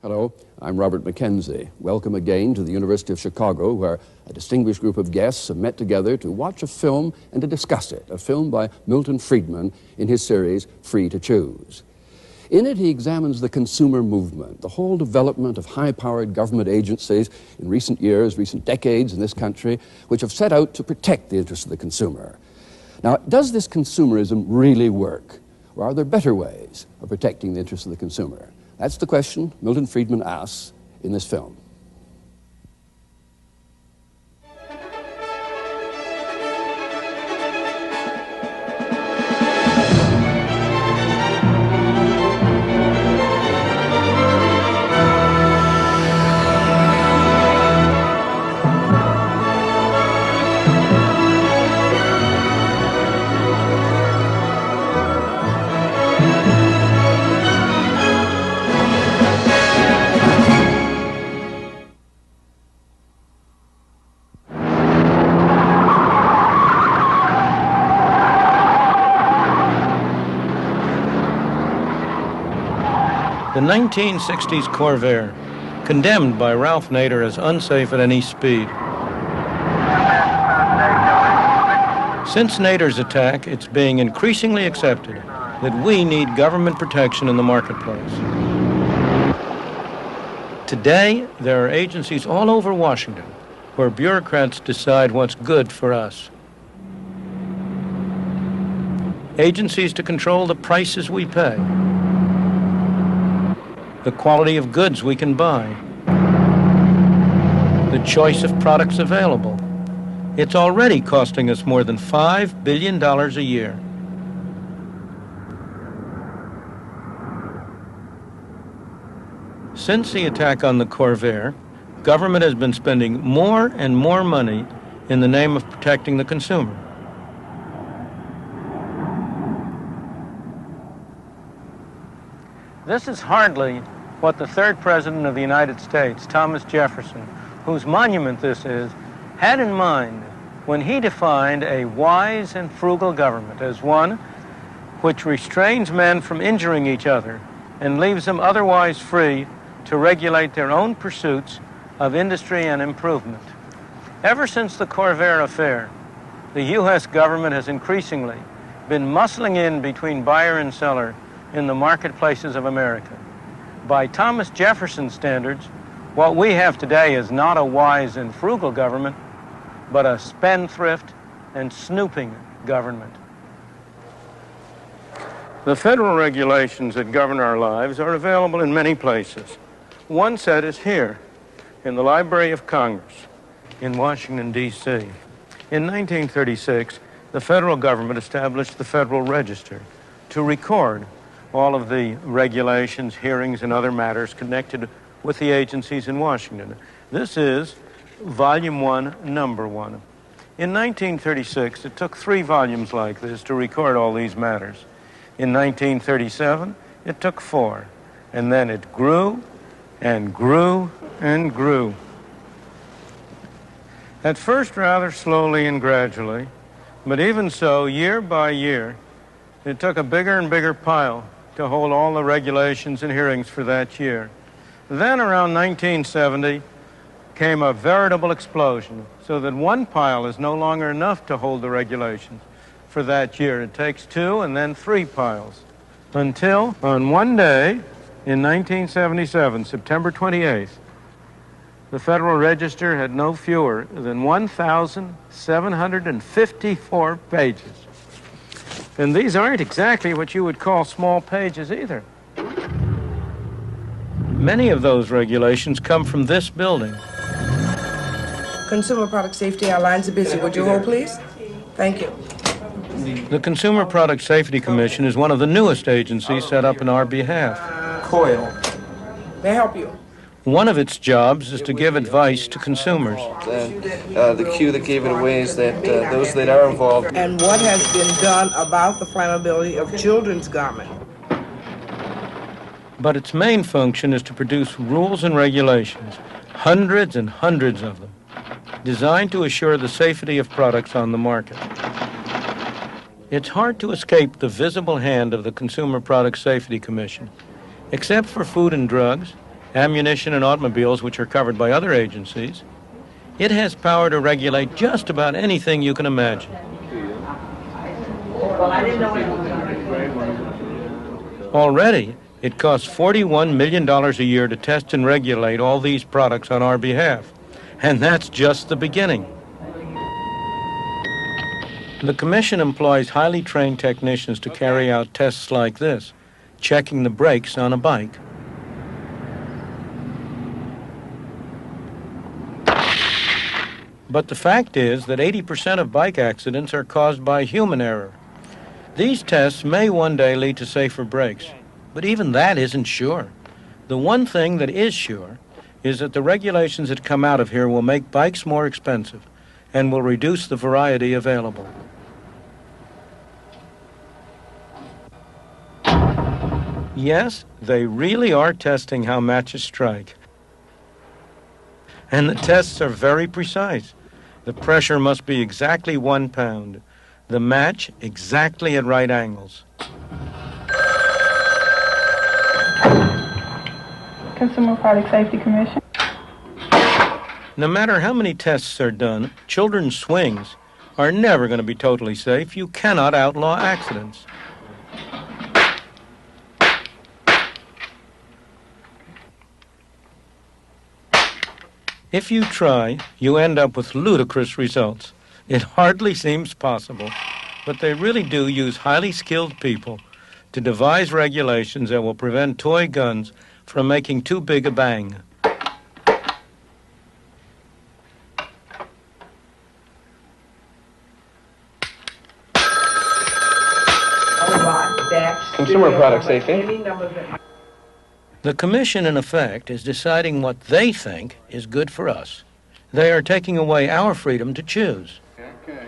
Hello, I'm Robert Mackenzie. Welcome again to the University of Chicago, where a distinguished group of guests have met together to watch a film and to discuss it, a film by Milton Friedman in his series, Free to Choose. In it, he examines the consumer movement, the whole development of high-powered government agencies in recent years, recent decades in this country, which have set out to protect the interests of the consumer. Now, does this consumerism really work? Or are there better ways of protecting the interests of the consumer? That's the question Milton Friedman asks in this film. The 1960s Corvair, condemned by Ralph Nader as unsafe at any speed. Since Nader's attack, it's being increasingly accepted that we need government protection in the marketplace. Today, there are agencies all over Washington where bureaucrats decide what's good for us. Agencies to control the prices we pay, the quality of goods we can buy, the choice of products available. It's already costing us more than $5 billion a year. Since the attack on the Corvair, government has been spending more and more money in the name of protecting the consumer. This is hardly what the third president of the United States, Thomas Jefferson, whose monument this is, had in mind when he defined a wise and frugal government as one which restrains men from injuring each other and leaves them otherwise free to regulate their own pursuits of industry and improvement. Ever since the Corvair affair, the U.S. government has increasingly been muscling in between buyer and seller in the marketplaces of America. By Thomas Jefferson's standards, what we have today is not a wise and frugal government, but a spendthrift and snooping government. The federal regulations that govern our lives are available in many places. One set is here, in the Library of Congress, in Washington, D.C. In 1936, the federal government established the Federal Register to record all of the regulations, hearings, and other matters connected with the agencies in Washington. This is Volume 1, Number 1. In 1936, it took 3 volumes like this to record all these matters. In 1937, it took 4. And then it grew and grew and grew. At first, rather slowly and gradually, but even so, year by year, it took a bigger and bigger pile to hold all the regulations and hearings for that year. Then around 1970 came a veritable explosion, so that one pile is no longer enough to hold the regulations for that year. It takes 2 and then 3 piles. Until on one day in 1977, September 28th, the Federal Register had no fewer than 1,754 pages. And these aren't exactly what you would call small pages either. Many of those regulations come from this building. Consumer Product Safety, our lines are busy. Would you hold, please? Thank you. The Consumer Product Safety Commission is one of the newest agencies set up in our behalf. Coil. May I help you? One of its jobs is to give advice to consumers. The cue that gave it away is that those that are involved. And what has been done about the flammability of children's garment? But its main function is to produce rules and regulations, hundreds and hundreds of them, designed to assure the safety of products on the market. It's hard to escape the visible hand of the Consumer Product Safety Commission. Except for food and drugs, ammunition, and automobiles, which are covered by other agencies, it has power to regulate just about anything you can imagine. Already, it costs $41 million a year to test and regulate all these products on our behalf. And that's just the beginning. The Commission employs highly trained technicians to carry out tests like this, checking the brakes on a bike. But the fact is that 80% of bike accidents are caused by human error. These tests may one day lead to safer brakes, but even that isn't sure. The one thing that is sure is that the regulations that come out of here will make bikes more expensive and will reduce the variety available. Yes, they really are testing how matches strike. And the tests are very precise. The pressure must be exactly 1 pound. The match exactly at right angles. Consumer Product Safety Commission. No matter how many tests are done, children's swings are never going to be totally safe. You cannot outlaw accidents. If you try, you end up with ludicrous results. It hardly seems possible, but they really do use highly skilled people to devise regulations that will prevent toy guns from making too big a bang. Consumer product safety. The Commission, in effect, is deciding what they think is good for us. They are taking away our freedom to choose. Okay.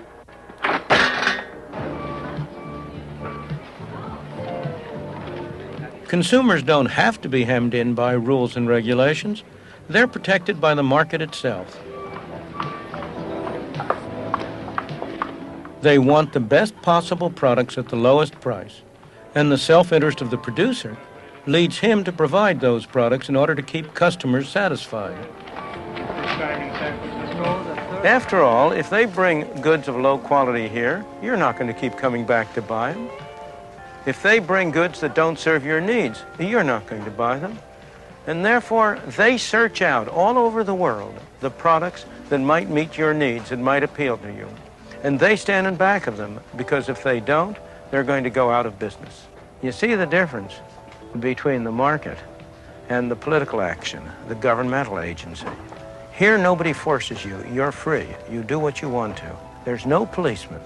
Consumers don't have to be hemmed in by rules and regulations. They're protected by the market itself. They want the best possible products at the lowest price, and the self-interest of the producer leads him to provide those products in order to keep customers satisfied. After all, if they bring goods of low quality here, you're not going to keep coming back to buy them. If they bring goods that don't serve your needs, you're not going to buy them. And therefore, they search out all over the world the products that might meet your needs and might appeal to you. And they stand in back of them, because if they don't, they're going to go out of business. You see the difference between the market and the political action, the governmental agency. Here, nobody forces you. You're free. You do what you want to. There's no policeman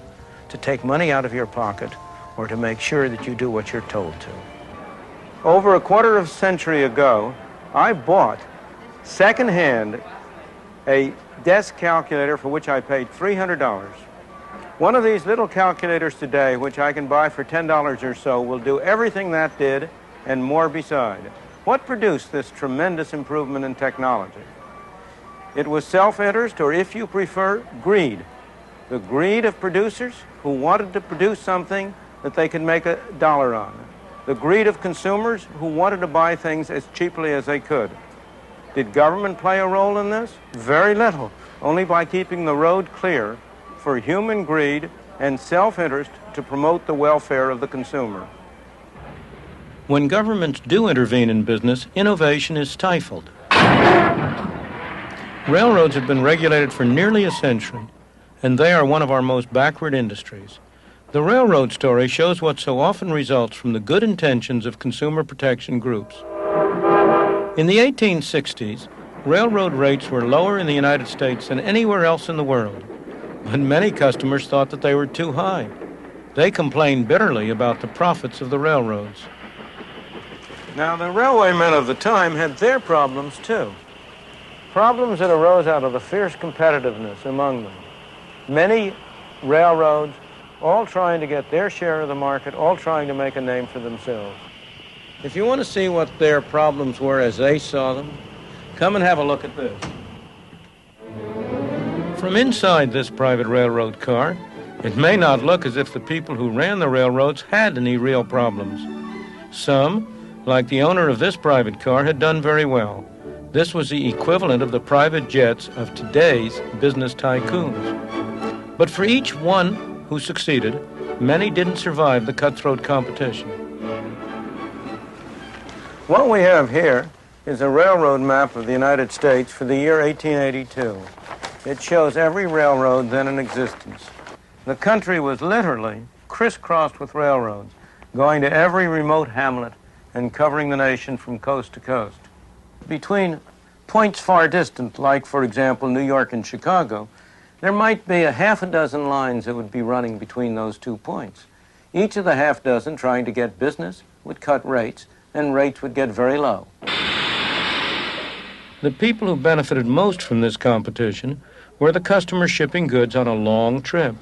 to take money out of your pocket or to make sure that you do what you're told to. Over a quarter of a century ago, I bought secondhand a desk calculator for which I paid $300. One of these little calculators today, which I can buy for $10 or so, will do everything that did and more beside. What produced this tremendous improvement in technology? It was self-interest, or if you prefer, greed. The greed of producers who wanted to produce something that they could make a dollar on. The greed of consumers who wanted to buy things as cheaply as they could. Did government play a role in this? Very little, only by keeping the road clear for human greed and self-interest to promote the welfare of the consumer. When governments do intervene in business, innovation is stifled. Railroads have been regulated for nearly a century, and they are one of our most backward industries. The railroad story shows what so often results from the good intentions of consumer protection groups. In the 1860s, railroad rates were lower in the United States than anywhere else in the world, but many customers thought that they were too high. They complained bitterly about the profits of the railroads. Now, the railwaymen of the time had their problems, too. Problems that arose out of the fierce competitiveness among them. Many railroads, all trying to get their share of the market, all trying to make a name for themselves. If you want to see what their problems were as they saw them, come and have a look at this. From inside this private railroad car, it may not look as if the people who ran the railroads had any real problems. Some, like the owner of this private car, had done very well. This was the equivalent of the private jets of today's business tycoons. But for each one who succeeded, many didn't survive the cutthroat competition. What we have here is a railroad map of the United States for the year 1882. It shows every railroad then in existence. The country was literally crisscrossed with railroads, going to every remote hamlet and covering the nation from coast to coast. Between points far distant, like, for example, New York and Chicago, there might be a half a dozen lines that would be running between those 2 points. Each of the half dozen trying to get business would cut rates, and rates would get very low. The people who benefited most from this competition were the customers shipping goods on a long trip.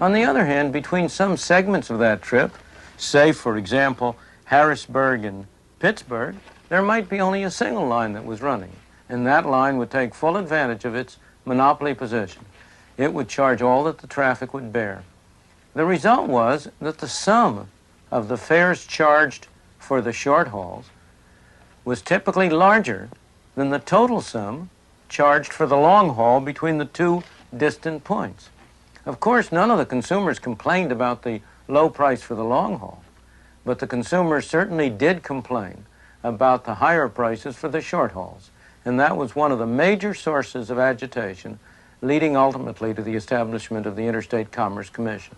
On the other hand, between some segments of that trip, say, for example, Harrisburg and Pittsburgh, there might be only a single line that was running, and that line would take full advantage of its monopoly position. It would charge all that the traffic would bear. The result was that the sum of the fares charged for the short hauls was typically larger than the total sum charged for the long haul between the 2 distant points. Of course, none of the consumers complained about the low price for the long haul, but the consumers certainly did complain about the higher prices for the short hauls, and that was one of the major sources of agitation, leading ultimately to the establishment of the Interstate Commerce Commission.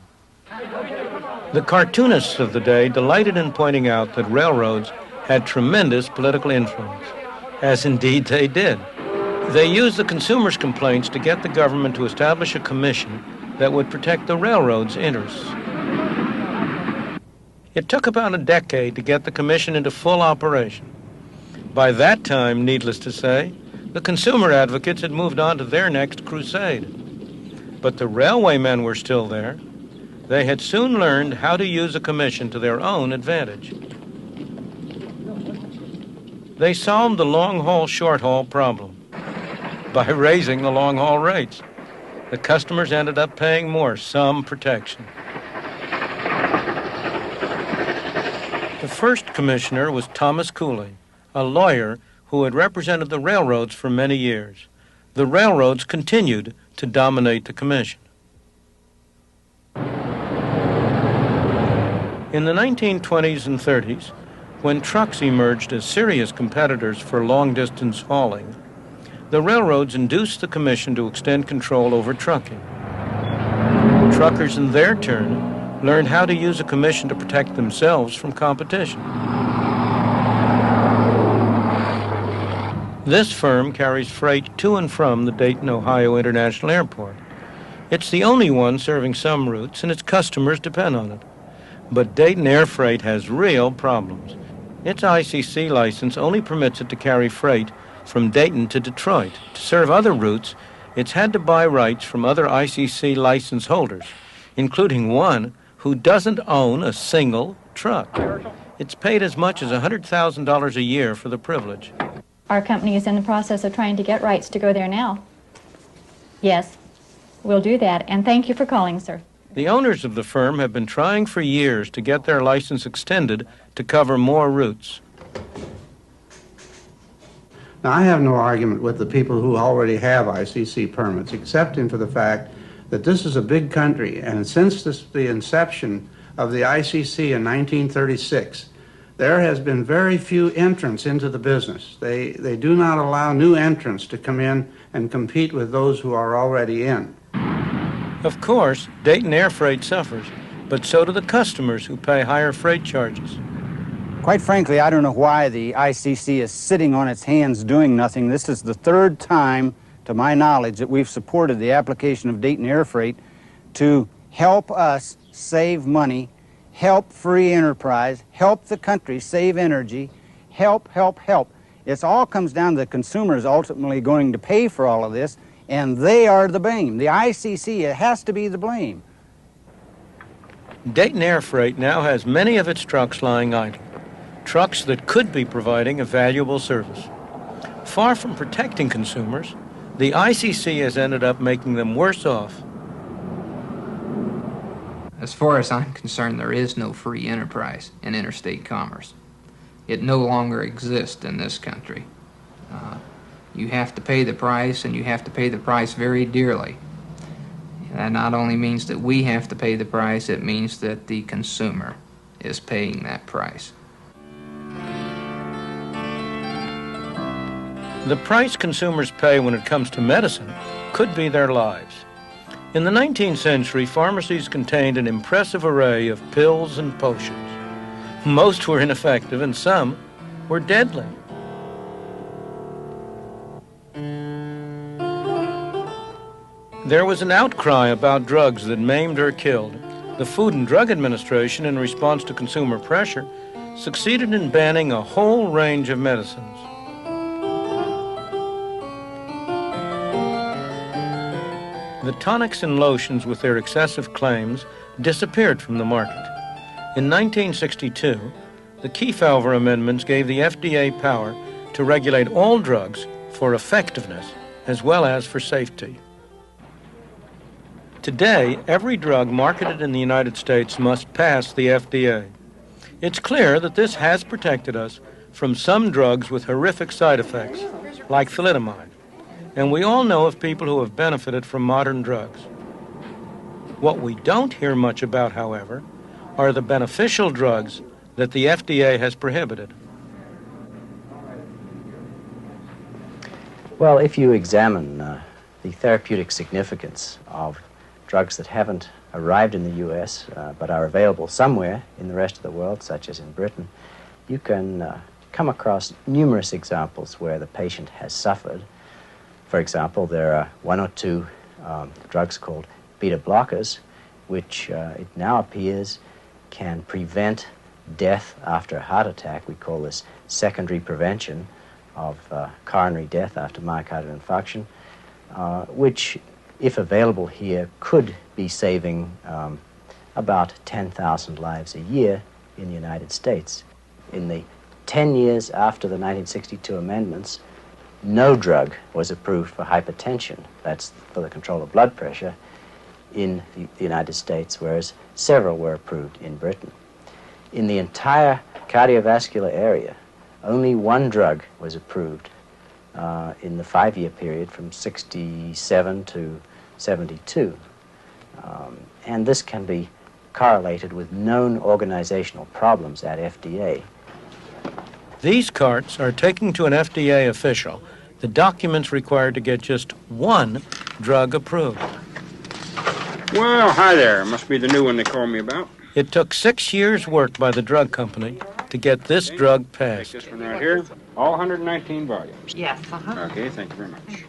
The cartoonists of the day delighted in pointing out that railroads had tremendous political influence, as indeed they did. They used the consumers' complaints to get the government to establish a commission that would protect the railroads' interests. It took about a decade to get the commission into full operation. By that time, needless to say, the consumer advocates had moved on to their next crusade. But the railwaymen were still there. They had soon learned how to use a commission to their own advantage. They solved the long-haul, short-haul problem by raising the long-haul rates. The customers ended up paying more, some protection. The first commissioner was Thomas Cooley, a lawyer who had represented the railroads for many years. The railroads continued to dominate the commission. In the 1920s and 30s, when trucks emerged as serious competitors for long-distance hauling, the railroads induced the commission to extend control over trucking. Truckers, in their turn, learned how to use a commission to protect themselves from competition. This firm carries freight to and from the Dayton, Ohio International Airport. It's the only one serving some routes, and its customers depend on it. But Dayton Air Freight has real problems. Its ICC license only permits it to carry freight from Dayton to Detroit. To serve other routes, it's had to buy rights from other ICC license holders, including one who doesn't own a single truck. It's paid as much as $100,000 a year for the privilege. Our company is in the process of trying to get rights to go there now. Yes, we'll do that, and thank you for calling, sir. The owners of the firm have been trying for years to get their license extended to cover more routes. Now, I have no argument with the people who already have ICC permits, excepting for the fact that this is a big country, and since the inception of the ICC in 1936, there has been very few entrants into the business. They do not allow new entrants to come in and compete with those who are already in. Of course, Dayton Air Freight suffers, but so do the customers who pay higher freight charges. Quite frankly, I don't know why the ICC is sitting on its hands doing nothing. This is the third time, to my knowledge, that we've supported the application of Dayton Air Freight to help us save money, help free enterprise, help the country save energy, help. It all comes down to the consumers ultimately going to pay for all of this, and they are the blame. The ICC, it has to be the blame. Dayton Air Freight now has many of its trucks lying idle, trucks that could be providing a valuable service. Far from protecting consumers, the ICC has ended up making them worse off. As far as I'm concerned, there is no free enterprise in interstate commerce. It no longer exists in this country. You have to pay the price, and you have to pay the price very dearly. That not only means that we have to pay the price, it means that the consumer is paying that price. The price consumers pay when it comes to medicine could be their lives. In the 19th century, pharmacies contained an impressive array of pills and potions. Most were ineffective and some were deadly. There was an outcry about drugs that maimed or killed. The Food and Drug Administration, in response to consumer pressure, succeeded in banning a whole range of medicines. The tonics and lotions with their excessive claims disappeared from the market. In 1962, the Kefauver Amendments gave the FDA power to regulate all drugs for effectiveness as well as for safety. Today, every drug marketed in the United States must pass the FDA. It's clear that this has protected us from some drugs with horrific side effects, like thalidomide. And we all know of people who have benefited from modern drugs. What we don't hear much about, however, are the beneficial drugs that the FDA has prohibited. Well, if you examine the therapeutic significance of drugs that haven't arrived in the U.S. But are available somewhere in the rest of the world, such as in Britain, you can come across numerous examples where the patient has suffered. For example, there are one or two drugs called beta blockers, which it now appears can prevent death after a heart attack. We call this secondary prevention of coronary death after myocardial infarction, which, if available here, could be saving about 10,000 lives a year in the United States. In the 10 years after the 1962 amendments, no drug was approved for hypertension, that's for the control of blood pressure, in the United States, whereas several were approved in Britain. In the entire cardiovascular area, only one drug was approved in the 5-year period from 67 to 72. And this can be correlated with known organizational problems at FDA. These carts are taking to an FDA official the documents required to get just one drug approved. Well, hi there. Must be the new one they called me about. It took 6 years' work by the drug company to get this drug passed. Take this one right here. All 119 volumes. Yes, Okay, thank you very much.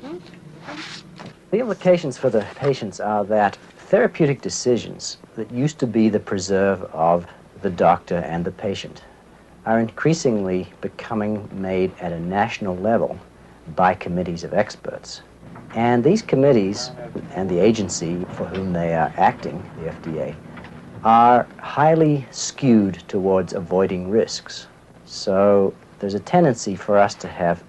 The implications for the patients are that therapeutic decisions that used to be the preserve of the doctor and the patient are increasingly becoming made at a national level by committees of experts. And these committees and the agency for whom they are acting, the FDA, are highly skewed towards avoiding risks. So there's a tendency for us to have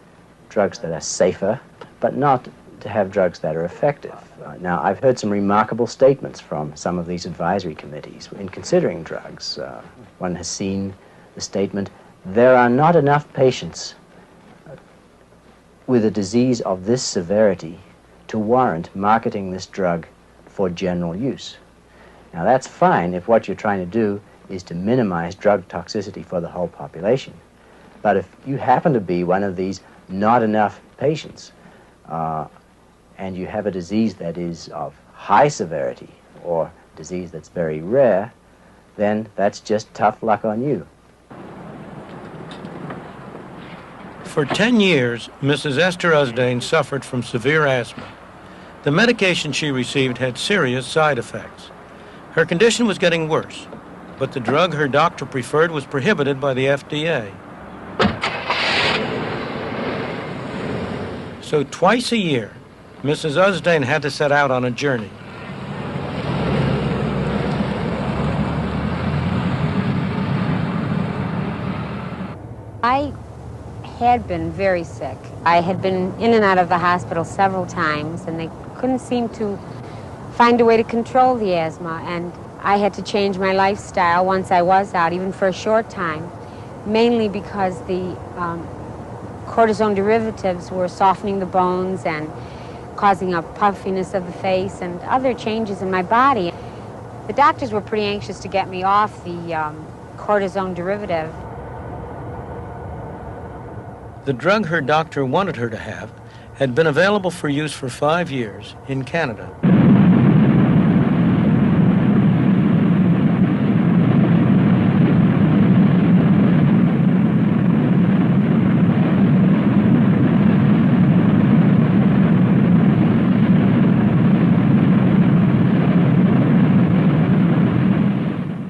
drugs that are safer, but not to have drugs that are effective. Now, I've heard some remarkable statements from some of these advisory committees in considering drugs. One has seen the statement, there are not enough patients with a disease of this severity to warrant marketing this drug for general use. Now, that's fine if what you're trying to do is to minimize drug toxicity for the whole population. But if you happen to be one of these not enough patients, and you have a disease that is of high severity or disease that's very rare, then that's just tough luck on you. For 10 years, Mrs. Esther Usdane suffered from severe asthma. The medication she received had serious side effects. Her condition was getting worse, but the drug her doctor preferred was prohibited by the FDA. So twice a year, Mrs. Usdane had to set out on a journey. I had been very sick. I had been in and out of the hospital several times, and they couldn't seem to find a way to control the asthma. And I had to change my lifestyle once I was out, even for a short time, mainly because the cortisone derivatives were softening the bones and causing a puffiness of the face and other changes in my body. The doctors were pretty anxious to get me off the cortisone derivative. The drug her doctor wanted her to have had been available for use for 5 years in Canada.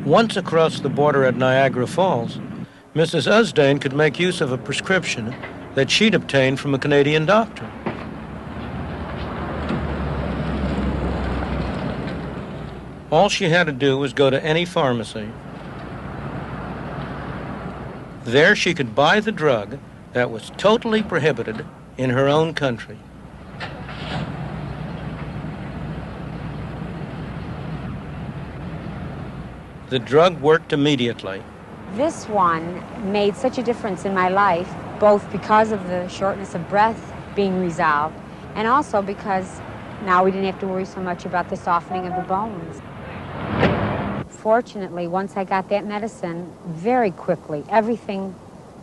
Once across the border at Niagara Falls, Mrs. Usdane could make use of a prescription that she'd obtained from a Canadian doctor. All she had to do was go to any pharmacy. There she could buy the drug that was totally prohibited in her own country. The drug worked immediately. This one made such a difference in my life, both because of the shortness of breath being resolved, and also because now we didn't have to worry so much about the softening of the bones. Fortunately, once I got that medicine, very quickly, everything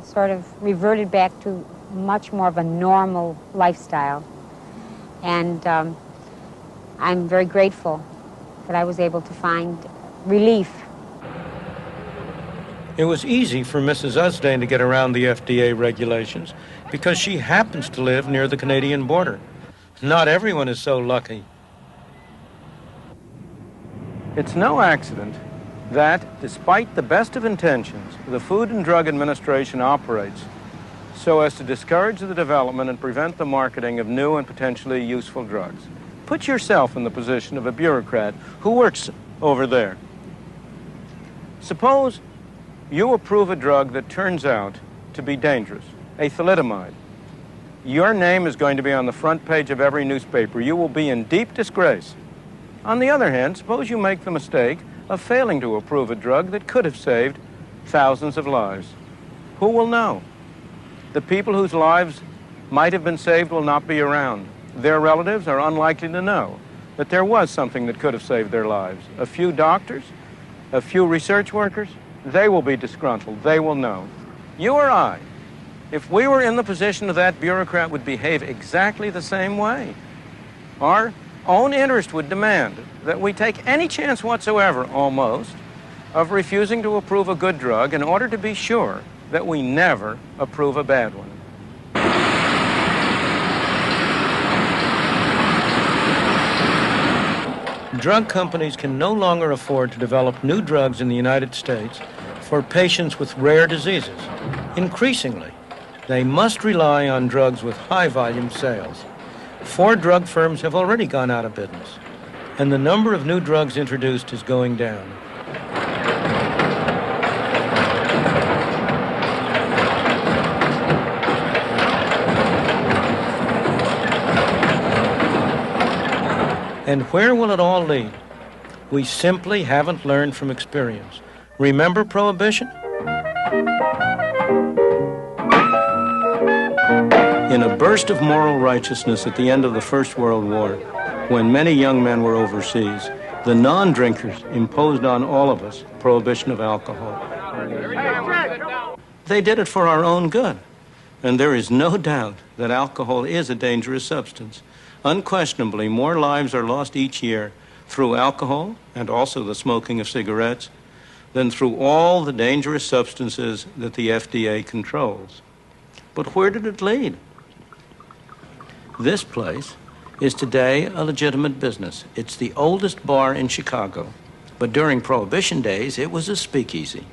sort of reverted back to much more of a normal lifestyle. And I'm very grateful that I was able to find relief. It was easy for Mrs. Usdane to get around the FDA regulations because she happens to live near the Canadian border. Not everyone is so lucky. It's no accident that, despite the best of intentions, the Food and Drug Administration operates so as to discourage the development and prevent the marketing of new and potentially useful drugs. Put yourself in the position of a bureaucrat who works over there. Suppose you approve a drug that turns out to be dangerous, a thalidomide. Your name is going to be on the front page of every newspaper. You will be in deep disgrace. On the other hand, suppose you make the mistake of failing to approve a drug that could have saved thousands of lives. Who will know? The people whose lives might have been saved will not be around. Their relatives are unlikely to know that there was something that could have saved their lives. A few doctors, a few research workers, they will be disgruntled. They will know. You or I, if we were in the position of that bureaucrat, would behave exactly the same way. Our own interest would demand that we take any chance whatsoever, almost, of refusing to approve a good drug in order to be sure that we never approve a bad one. Drug companies can no longer afford to develop new drugs in the United States for patients with rare diseases. Increasingly, they must rely on drugs with high-volume sales. 4 drug firms have already gone out of business, and the number of new drugs introduced is going down. And where will it all lead? We simply haven't learned from experience. Remember Prohibition? In a burst of moral righteousness at the end of the First World War, when many young men were overseas, the non-drinkers imposed on all of us prohibition of alcohol. They did it for our own good. And there is no doubt that alcohol is a dangerous substance. Unquestionably, more lives are lost each year through alcohol and also the smoking of cigarettes than through all the dangerous substances that the FDA controls. But where did it lead? This place is today a legitimate business. It's the oldest bar in Chicago. But during Prohibition days, it was a speakeasy.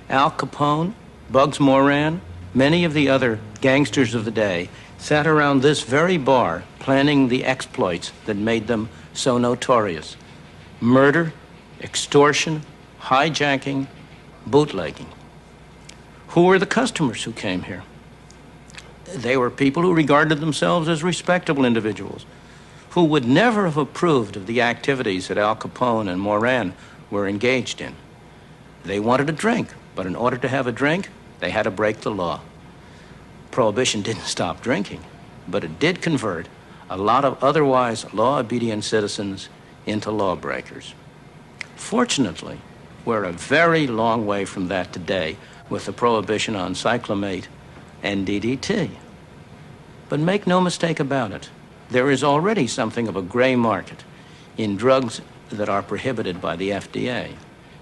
Al Capone, Bugs Moran, many of the other gangsters of the day sat around this very bar planning the exploits that made them so notorious. Murder, extortion, hijacking, bootlegging. Who were the customers who came here? They were people who regarded themselves as respectable individuals, who would never have approved of the activities that Al Capone and Moran were engaged in. They wanted a drink, but in order to have a drink, they had to break the law. Prohibition didn't stop drinking, but it did convert a lot of otherwise law-obedient citizens into lawbreakers. Fortunately, we're a very long way from that today with the prohibition on cyclamate and DDT. But make no mistake about it, there is already something of a gray market in drugs that are prohibited by the FDA.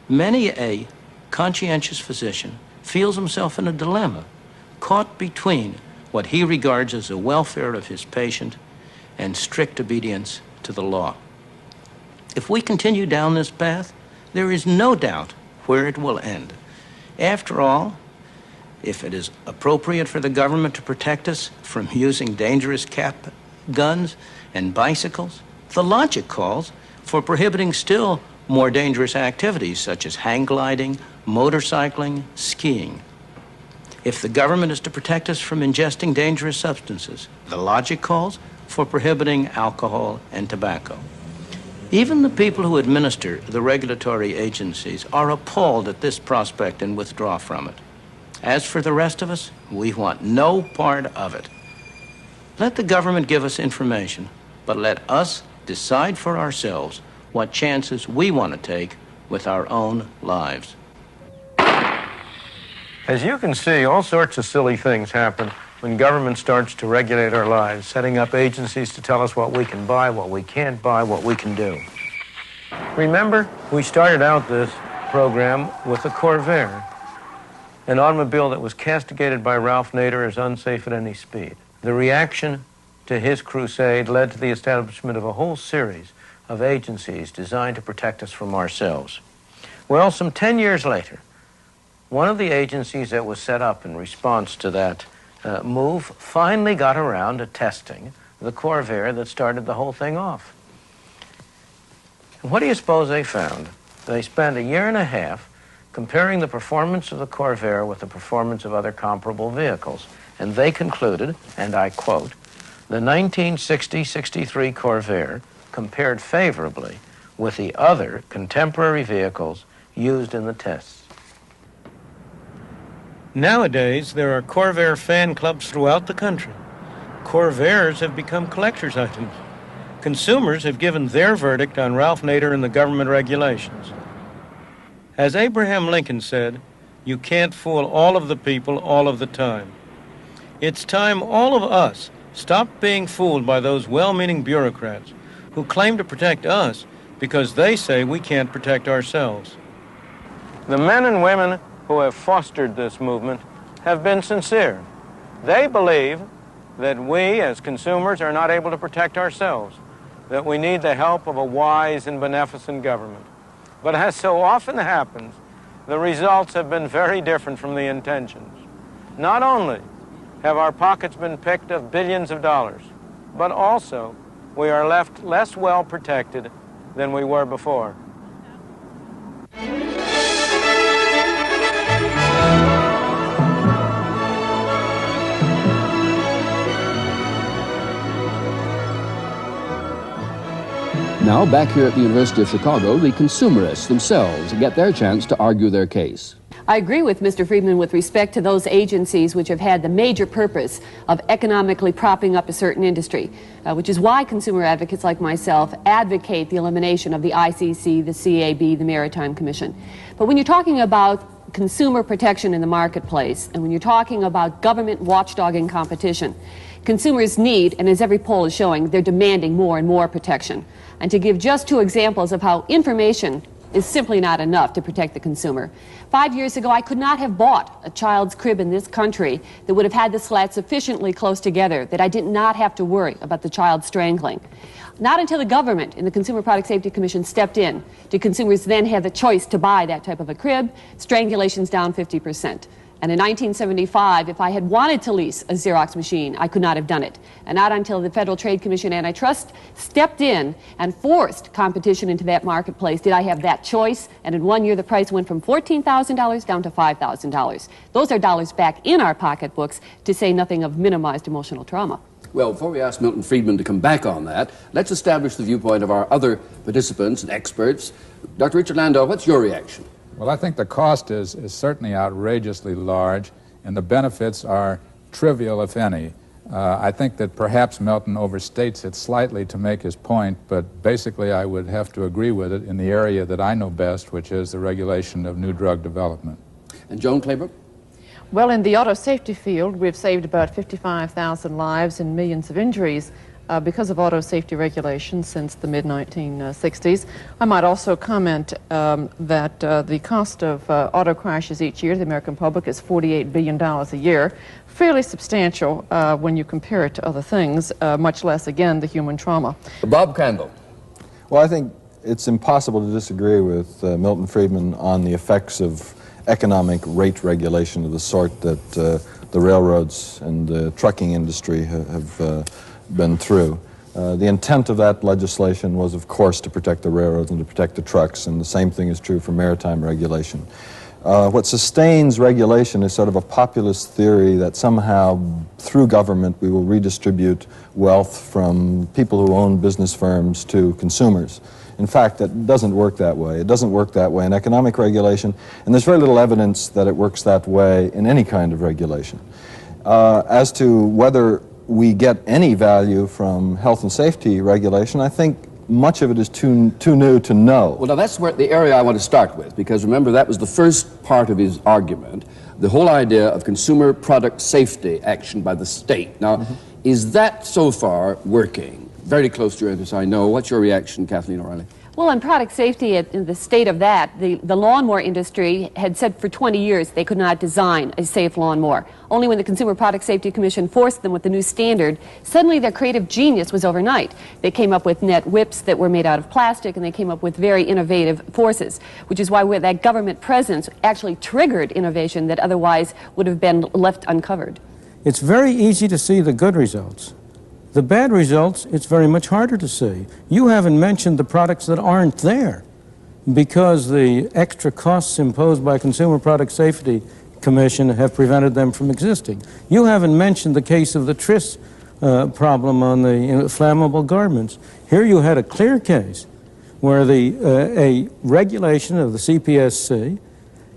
Many a conscientious physician feels himself in a dilemma, caught between what he regards as the welfare of his patient and strict obedience to the law. If we continue down this path, there is no doubt where it will end. After all, if it is appropriate for the government to protect us from using dangerous cap guns and bicycles, the logic calls for prohibiting still more dangerous activities such as hang gliding, motorcycling, skiing. If the government is to protect us from ingesting dangerous substances, the logic calls for prohibiting alcohol and tobacco. Even the people who administer the regulatory agencies are appalled at this prospect and withdraw from it. As for the rest of us, we want no part of it. Let the government give us information, but let us decide for ourselves what chances we want to take with our own lives. As you can see, all sorts of silly things happen when government starts to regulate our lives, setting up agencies to tell us what we can buy, what we can't buy, what we can do. Remember, we started out this program with the Corvair, an automobile that was castigated by Ralph Nader as unsafe at any speed. The reaction to his crusade led to the establishment of a whole series of agencies designed to protect us from ourselves. Well, some 10 years later, one of the agencies that was set up in response to that move finally got around to testing the Corvair that started the whole thing off. And what do you suppose they found? They spent a year and a half comparing the performance of the Corvair with the performance of other comparable vehicles. And they concluded, and I quote, the 1960-63 Corvair compared favorably with the other contemporary vehicles used in the tests. Nowadays, there are Corvair fan clubs throughout the country. Corvairs have become collector's items. Consumers have given their verdict on Ralph Nader and the government regulations. As Abraham Lincoln said, you can't fool all of the people all of the time. It's time all of us stopped being fooled by those well-meaning bureaucrats who claim to protect us because they say we can't protect ourselves. The men and women who have fostered this movement have been sincere. They believe that we as consumers are not able to protect ourselves, that we need the help of a wise and beneficent government. But as so often happens, the results have been very different from the intentions. Not only have our pockets been picked of billions of dollars, but also we are left less well protected than we were before. Now, back here at the University of Chicago, the consumerists themselves get their chance to argue their case. I agree with Mr. Friedman with respect to those agencies which have had the major purpose of economically propping up a certain industry, which is why consumer advocates like myself advocate the elimination of the ICC, the CAB, the Maritime Commission. But when you're talking about consumer protection in the marketplace, and when you're talking about government watchdogging competition, consumers need, and as every poll is showing, they're demanding more and more protection. And to give just two examples of how information is simply not enough to protect the consumer. 5 years ago, I could not have bought a child's crib in this country that would have had the slats sufficiently close together that I did not have to worry about the child strangling. Not until the government and the Consumer Product Safety Commission stepped in did consumers then have the choice to buy that type of a crib. Strangulation's down 50%. And in 1975, if I had wanted to lease a Xerox machine, I could not have done it. And not until the Federal Trade Commission Antitrust stepped in and forced competition into that marketplace did I have that choice. And in 1 year, the price went from $14,000 down to $5,000. Those are dollars back in our pocketbooks, to say nothing of minimized emotional trauma. Well, before we ask Milton Friedman to come back on that, let's establish the viewpoint of our other participants and experts. Dr. Richard Landau, what's your reaction? Well, I think the cost is certainly outrageously large, and the benefits are trivial, if any. I think that perhaps Milton overstates it slightly to make his point, but basically I would have to agree with it in the area that I know best, which is the regulation of new drug development. And Joan Claybrook? Well, in the auto safety field, we've saved about 55,000 lives and millions of injuries because of auto safety regulations since the mid-1960s. I might also comment that the cost of auto crashes each year to the American public is $48 billion a year. Fairly substantial when you compare it to other things, much less, again, the human trauma. Bob Crandall. Well, I think it's impossible to disagree with Milton Friedman on the effects of economic rate regulation of the sort that the railroads and the trucking industry have been through. The intent of that legislation was, of course, to protect the railroads and to protect the trucks, and the same thing is true for maritime regulation. What sustains regulation is sort of a populist theory that somehow, through government, we will redistribute wealth from people who own business firms to consumers. In fact, that doesn't work that way. It doesn't work that way in economic regulation, and there's very little evidence that it works that way in any kind of regulation. As to whether we get any value from health and safety regulation, I think much of it is too new to know. Well, now that's where the area I want to start with, because remember that was the first part of his argument, the whole idea of consumer product safety action by the state. Now, is that so far working? Very close to your interest, I know. What's your reaction, Kathleen O'Reilly? Well, on product safety, in the state of that, the lawnmower industry had said for 20 years they could not design a safe lawnmower. Only when the Consumer Product Safety Commission forced them with the new standard, suddenly their creative genius was overnight. They came up with net whips that were made out of plastic, and they came up with very innovative forces, which is why that government presence actually triggered innovation that otherwise would have been left uncovered. It's very easy to see the good results. The bad results, it's very much harder to see. You haven't mentioned the products that aren't there because the extra costs imposed by Consumer Product Safety Commission have prevented them from existing. You haven't mentioned the case of the tris problem on the flammable garments. Here you had a clear case where a regulation of the CPSC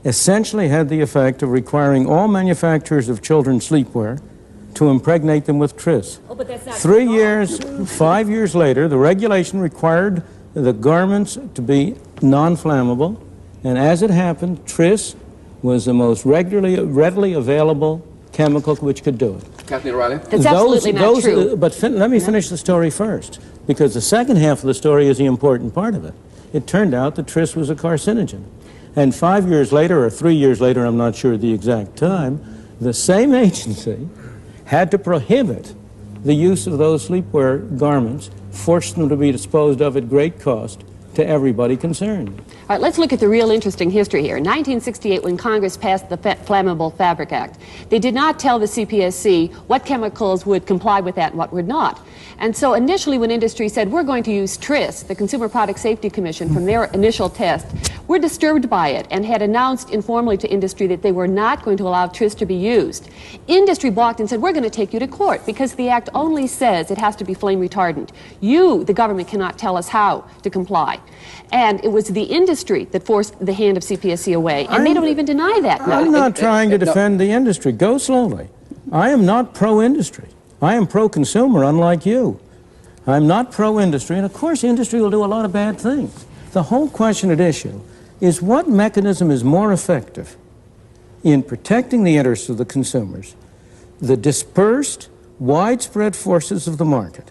essentially had the effect of requiring all manufacturers of children's sleepwear to impregnate them with tris. Oh, but that's not 3 years, 5 years later, the regulation required the garments to be non-flammable, and as it happened, tris was the most readily available chemical which could do it. Kathleen O'Reilly? That's absolutely not true. But let me finish the story first, because the second half of the story is the important part of it. It turned out that tris was a carcinogen. And 5 years later, or 3 years later, I'm not sure the exact time, the same agency had to prohibit the use of those sleepwear garments, forced them to be disposed of at great cost to everybody concerned. All right, let's look at the real interesting history here. In 1968, when Congress passed the Flammable Fabric Act, they did not tell the CPSC what chemicals would comply with that and what would not. And so initially when industry said, we're going to use TRIS, the Consumer Product Safety Commission, from their initial test, were disturbed by it and had announced informally to industry that they were not going to allow TRIS to be used. Industry balked and said, we're going to take you to court because the act only says it has to be flame retardant. You, the government, cannot tell us how to comply. And it was the industry that forced the hand of CPSC away, and they don't even deny that. I'm not trying to defend the industry. Go slowly. I am not pro-industry. I am pro-consumer, unlike you. I'm not pro-industry, and of course industry will do a lot of bad things. The whole question at issue is what mechanism is more effective in protecting the interests of the consumers, the dispersed, widespread forces of the market.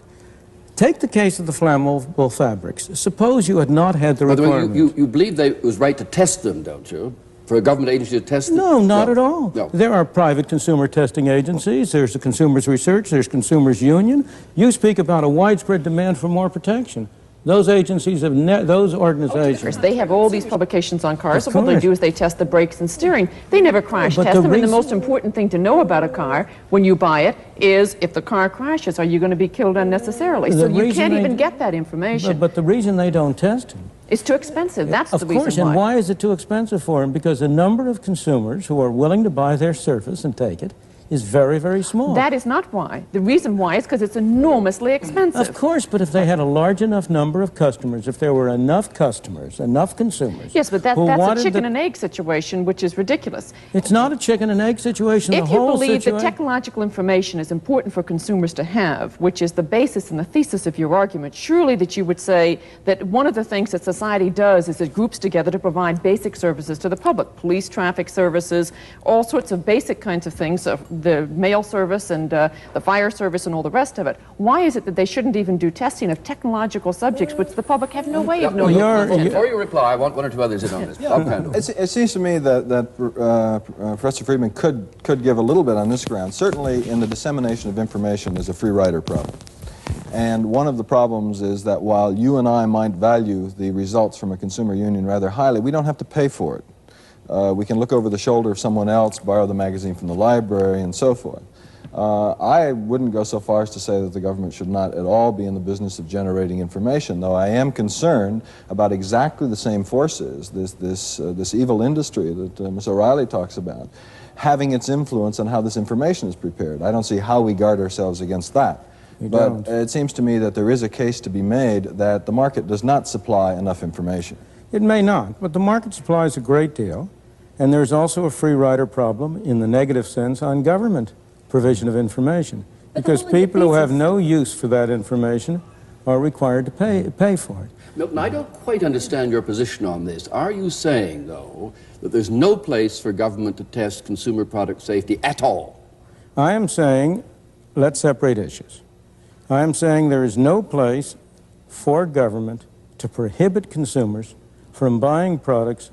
Take the case of the flammable fabrics. Suppose you had not had the requirement. You believe that it was right to test them, don't you? For a government agency to test them? No, not at all. No. There are private consumer testing agencies. There's the Consumers Research. There's Consumers Union. You speak about a widespread demand for more protection. Those agencies have those organizations. They have all these publications on cars, so what they do is they test the brakes and steering. They never crash test them, and the most important thing to know about a car when you buy it is if the car crashes, are you going to be killed unnecessarily? So you can't even get that information. But the reason they don't test them, it's too expensive. That's the reason why. Of course, and why is it too expensive for them? Because the number of consumers who are willing to buy their Surface and take it is very, very small. That is not why. The reason why is because it's enormously expensive. Of course, but if they had a large enough number of customers, if there were enough customers, enough consumers... Yes, but that's a chicken and egg situation, which is ridiculous. It's not a chicken and egg situation. If you believe that technological information is important for consumers to have, which is the basis and the thesis of your argument, surely that you would say that one of the things that society does is it groups together to provide basic services to the public, police, traffic services, all sorts of basic kinds of things, the mail service and the fire service and all the rest of it. Why is it that they shouldn't even do testing of technological subjects which the public have no way of knowing? Before you reply, I want one or two others in on this. It seems to me that Professor Friedman could give a little bit on this ground. Certainly in the dissemination of information is a free rider problem. And one of the problems is that while you and I might value the results from a consumer union rather highly, we don't have to pay for it. We can look over the shoulder of someone else, borrow the magazine from the library, and so forth. I wouldn't go so far as to say that the government should not at all be in the business of generating information, though I am concerned about exactly the same forces, this evil industry that Ms. O'Reilly talks about, having its influence on how this information is prepared. I don't see how we guard ourselves against that. But it seems to me that there is a case to be made that the market does not supply enough information. It may not, but the market supplies a great deal, and there's also a free rider problem in the negative sense on government provision of information, because people who have no use for that information are required to pay for it. Milton, I don't quite understand your position on this. Are you saying, though, that there's no place for government to test consumer product safety at all? I am saying, let's separate issues. I am saying there is no place for government to prohibit consumers from buying products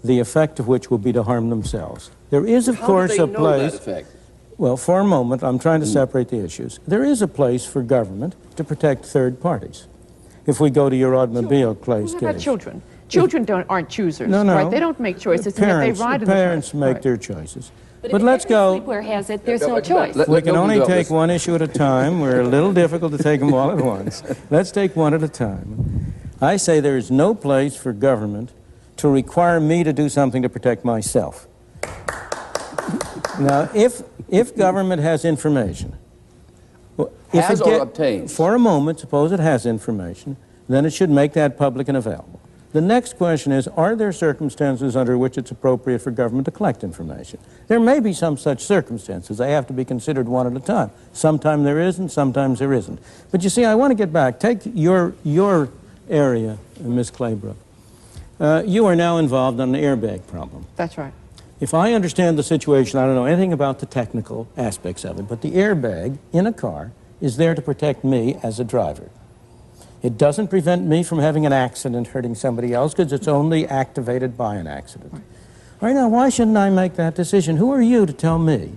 the effect of which will be to harm themselves. There is, of course, a place... Well, for a moment, I'm trying to separate the issues. There is a place for government to protect third parties. If we go to your automobile case. What about children? Children aren't choosers, right? They don't make choices, the parents, and yet they ride in the parents make their choices. But let's go. Sleepwear has it, there's no choice. We can only take one issue at a time. We're a little difficult to take them all at once. Let's take one at a time. I say there is no place for government to require me to do something to protect myself. Now, if government has information, obtains. For a moment, suppose it has information, then it should make that public and available. The next question is, are there circumstances under which it's appropriate for government to collect information? There may be some such circumstances. They have to be considered one at a time. Sometimes there is and sometimes there isn't. But you see, I want to get back. Take your area, Ms. Claybrook. You are now involved on an airbag problem. That's right. If I understand the situation, I don't know anything about the technical aspects of it, but the airbag in a car is there to protect me as a driver. It doesn't prevent me from having an accident hurting somebody else because it's only activated by an accident. All right, now, why shouldn't I make that decision? Who are you to tell me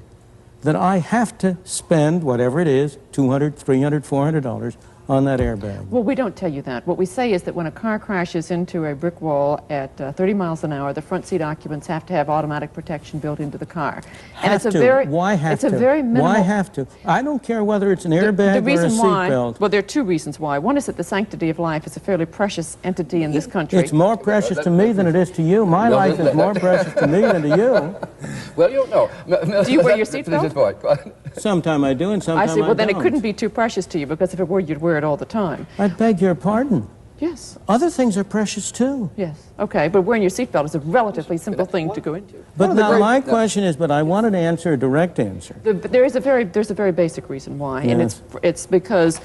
that I have to spend whatever it is, $200, $300, $400 on that airbag? Well, we don't tell you that. What we say is that when a car crashes into a brick wall at 30 miles an hour, the front seat occupants have to have automatic protection built into the car. And it's a very minimal... Why have to? I don't care whether it's an airbag or a seatbelt. Well, there are two reasons why. One is that the sanctity of life is a fairly precious entity in this country. It's more precious to me than it is to you. My life is more precious to me than to you. Well, you know. Do you wear your seatbelt? Sometime I do and sometimes I see. Well, then don't. It couldn't be too precious to you, because if it were, you'd wear it all the time. I beg your pardon. Yes. Other things are precious too. Yes. Okay, but wearing your seatbelt is a relatively simple thing to go into. But now my question is, but I wanted to answer a direct answer. There's a very basic reason why, yes. And it's because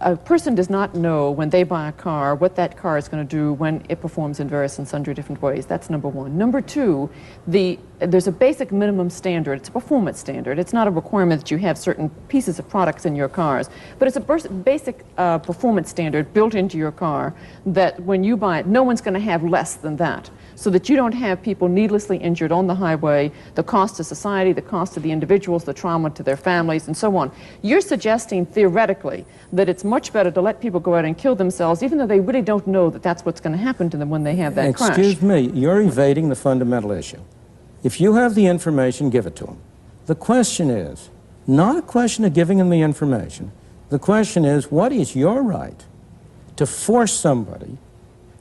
a person does not know when they buy a car what that car is going to do when it performs in various and sundry different ways. That's number one. Number two, there's a basic minimum standard. It's a performance standard. It's not a requirement that you have certain pieces of products in your cars, but it's a basic performance standard built into your car that when you buy it, no one's going to have less than that, so that you don't have people needlessly injured on the highway, the cost to society, the cost to the individuals, the trauma to their families, and so on. You're suggesting, theoretically, that it's much better to let people go out and kill themselves, even though they really don't know that that's what's going to happen to them when they have that crash. Excuse me, you're evading the fundamental issue. If you have the information, give it to them. The question is, not a question of giving them the information. The question is, what is your right to force somebody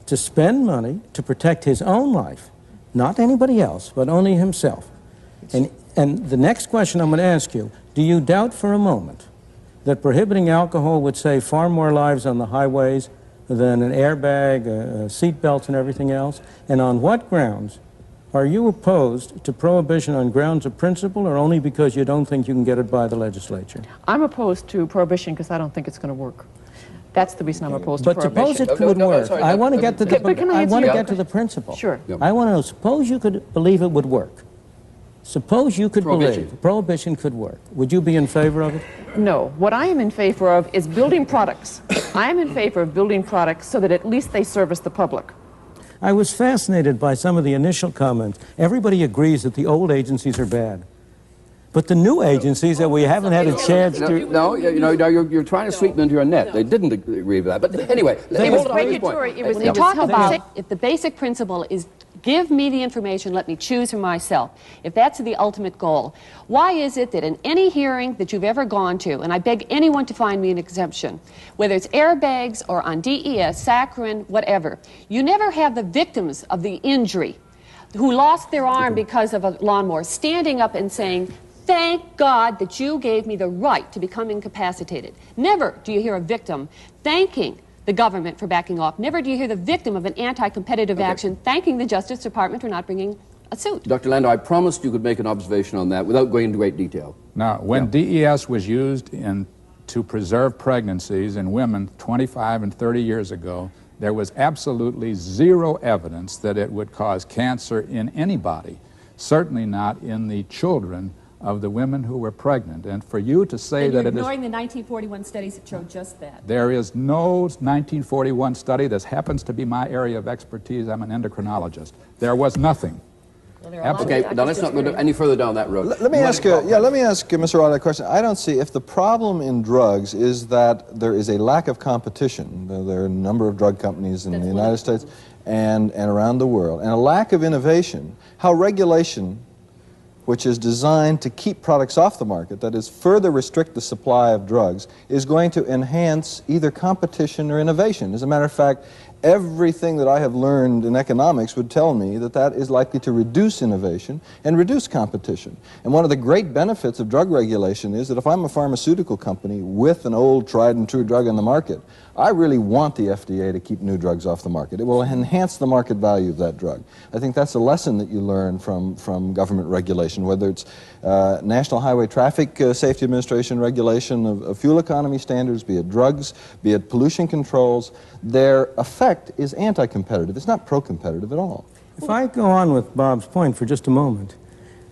to spend money to protect his own life, not anybody else, but only himself? And And the next question I'm going to ask you, do you doubt for a moment that prohibiting alcohol would save far more lives on the highways than an airbag, seat belts, and everything else? And on what grounds are you opposed to prohibition, on grounds of principle, or only because you don't think you can get it by the legislature? I'm opposed to prohibition because I don't think it's going to work. That's the reason I'm opposed to But prohibition. suppose it would work. I want to get to the, I want to get to the principle. Sure. I want to know, suppose you could believe it would work. Suppose you could believe prohibition could work. Would you be in favor of it? No. What I am in favor of is building products. I am in favor of building products so that at least they service the public. I was fascinated by some of the initial comments. Everybody agrees that the old agencies are bad. But the new agencies that we haven't had a chance to... No, you're trying to sweep them into your net. They didn't agree with that. But anyway... It was regulatory. It was talk about if the basic principle is give me the information, let me choose for myself. If that's the ultimate goal, why is it that in any hearing that you've ever gone to, and I beg anyone to find me an exemption, whether it's airbags or on DES, saccharin, whatever, you never have the victims of the injury who lost their arm because of a lawnmower standing up and saying, thank God that you gave me the right to become incapacitated. Never do you hear a victim thanking the government for backing off. Never do you hear the victim of an anti-competitive action thanking the Justice Department for not bringing a suit. Dr. Landau, I promised you could make an observation on that without going into great detail. Now, when DES was used to preserve pregnancies in women 25 and 30 years ago, there was absolutely zero evidence that it would cause cancer in anybody, certainly not in the children of the women who were pregnant. And for you to say that it is... ignoring the 1941 studies that showed just that. There is no 1941 study. This happens to be my area of expertise. I'm an endocrinologist. There was nothing. Well, okay, now let's not go any further down that road. Let me ask Mr. Rod a question. I don't see if the problem in drugs is that there is a lack of competition. There are a number of drug companies in the United States and around the world, and a lack of innovation, how regulation, which is designed to keep products off the market, that is, further restrict the supply of drugs, is going to enhance either competition or innovation. As a matter of fact, everything that I have learned in economics would tell me that that is likely to reduce innovation and reduce competition. And one of the great benefits of drug regulation is that if I'm a pharmaceutical company with an old tried and true drug in the market, I really want the FDA to keep new drugs off the market. It will enhance the market value of that drug. I think that's a lesson that you learn from government regulation, whether it's National Highway Traffic Safety Administration regulation of fuel economy standards, be it drugs, be it pollution controls. Their effect is anti-competitive. It's not pro-competitive at all. If I go on with Bob's point for just a moment,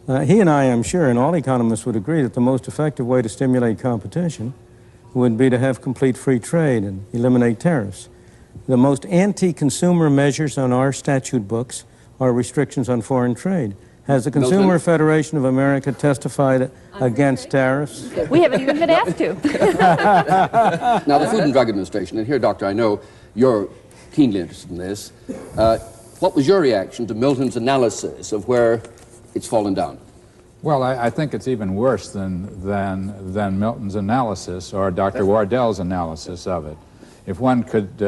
he and I am sure, and all economists would agree, that the most effective way to stimulate competition would be to have complete free trade and eliminate tariffs. The most anti-consumer measures on our statute books are restrictions on foreign trade. Has the Consumer Federation of America testified against tariffs? We haven't even been asked to. Now, the Food and Drug Administration, and here, Doctor, I know you're keenly interested in this. What was your reaction to Milton's analysis of where it's fallen down? Well, I think it's even worse than Milton's analysis or Dr. Wardell's analysis of it. If one could